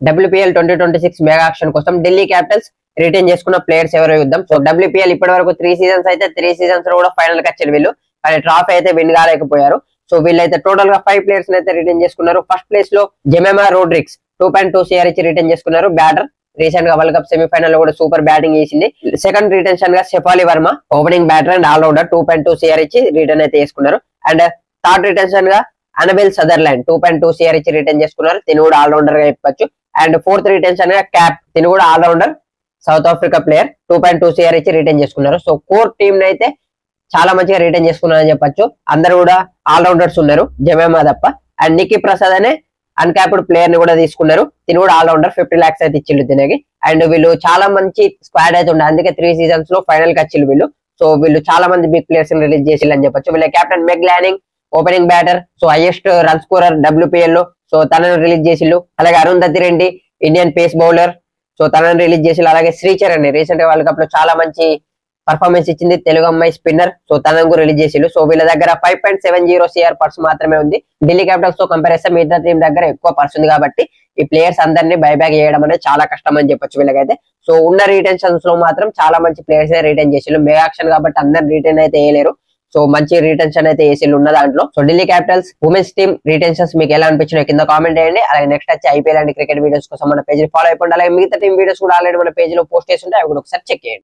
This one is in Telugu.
WPL 2026 మెగా ఆక్షన్ కోసం ఢిల్లీ క్యాపిటల్స్ రిటైన్ చేసుకున్న ప్లేయర్స్ ఎవరో చూద్దాం. సో WPL ఇప్పటి వరకు 3 సీజన్స్ అయితే 3 సీజన్స్ లో కూడా ఫైనల్ కి వచ్చారు వీళ్ళు, కానీ ట్రాఫీ అయితే విన్ కాలేకపోయారు. సో వీళ్ళైతే టోటల్ గా 5 ప్లేయర్స్ అయితే రిటైన్ చేసుకున్నారు. ఫస్ట్ ప్లేస్ లో జెమెమా రోడ్రిక్స్ 2.2 CR ఇచ్చి రిటైన్ చేసుకున్నారు. బ్యాటర్, రీసెంట్ గా వరల్డ్ కప్ సెమీఫైనల్ లో కూడా సూపర్ బ్యాటింగ్ చేసింది. సెకండ్ రిటెన్షన్ గా Shafali Verma opening batter and allrounder 2.2 CR ఇచ్చి రిటర్న్ అయితే చేసుకున్నారు. అండ్ థర్డ్ రిటెన్షన్ గా అనబెల్ సదర్లాండ్ 2.2 CR ఇచ్చి రిటర్న్ చేసుకున్నారు. తిని కూడా ఆల్రౌండర్ గా చెప్పొచ్చు. అండ్ ఫోర్త్ రిటెన్షన్ గా క్యాప్, తిని కూడా allrounder, South Africa player 2.2 CR ఇచ్చి రిటర్న్ చేసుకున్నారు. సో కోర్ టీమ్ అయితే చాలా మంచిగా రిటర్న్ చేసుకున్నారని చెప్పొచ్చు. అందరు కూడా ఆల్రౌండర్స్ ఉన్నారు, జమేమా తప్ప. అండ్ నిక్కీ ప్రసాద్ అనే అన్క్యాప్డ్ ప్లేయర్ ని కూడా తీసుకున్నారు. తిని కూడా ఆల్రౌండర్ 50 lakhs అయితే ఇచ్చిండు తినకి. అండ్ వీళ్ళు చాలా మంచి స్క్వాడ్ అయితే ఉండే, అందుకే 3 సీజన్స్ లో ఫైనల్ కి వచ్చిండు వీళ్ళు. సో వీళ్ళు చాలా మంది బిగ్ ప్లేయర్స్ ని రిలీజ్ చేసిల్లని చెప్పొచ్చు. వీళ్ళ captain Meg Lanning opening batter, so highest run scorer WPL లో, సో తనను రిలీజ్ చేసిల్లు. అలాగే Arundhati Reddy Indian pace bowler, so తనను రిలీజ్ చేసిల్లు. అలాగే శ్రీచరణ్ రీసెంట్ గా వరల్డ్ కప్ లో చాలా మంచి పర్ఫార్మెన్స్ ఇచ్చింది, తెలుగు అమ్మాయి స్పిన్నర్, సో తనను కూడా రిలీజ్ చేసిల్లు. సో వీళ్ళ దగ్గర 5.70 CR పర్స్ మాత్రమే ఉంది. ఢిల్లీ క్యాపిటల్స్ తో కంపేర్ చేస్తే మిగతా టీం దగ్గర ఎక్కువ పర్స్ ఉంది కాబట్టి ఈ ప్లేయర్స్ అందరినీ బైబ్యాక్ చేయడం అనేది చాలా కష్టం అని చెప్పొచ్చు వీళ్ళకైతే. సో ఉన్న రిటెన్షన్స్ లో మాత్రం చాలా మంచి ప్లేయర్స్ రిటైన్ చేసిల్లు. మెగా ఆక్షన్ కాబట్టి అందరు రిటైన్ అయితే వేయలేరు. సో మంచి రిటెన్షన్ అయితే వేసిల్లు ఉన్న దాంట్లో. So Delhi Capitals women's team retentions మీకు ఎలా అనిపించినాయి కింద కామెంట్ చేయండి. అలాగే నెక్స్ట్ వచ్చి IPL అండ్ క్రికెట్ వీడియోస్ కోసం మన పేజ్ ఫాలో అయిపోండి. అలాగే మిగతా టీం వీడియోస్ కూడా ఆల్రెడీ మన పేజ్ లో పోస్ట్ చేస్తుంటే అవి కూడా ఒకసారి చెక్ చేయండి.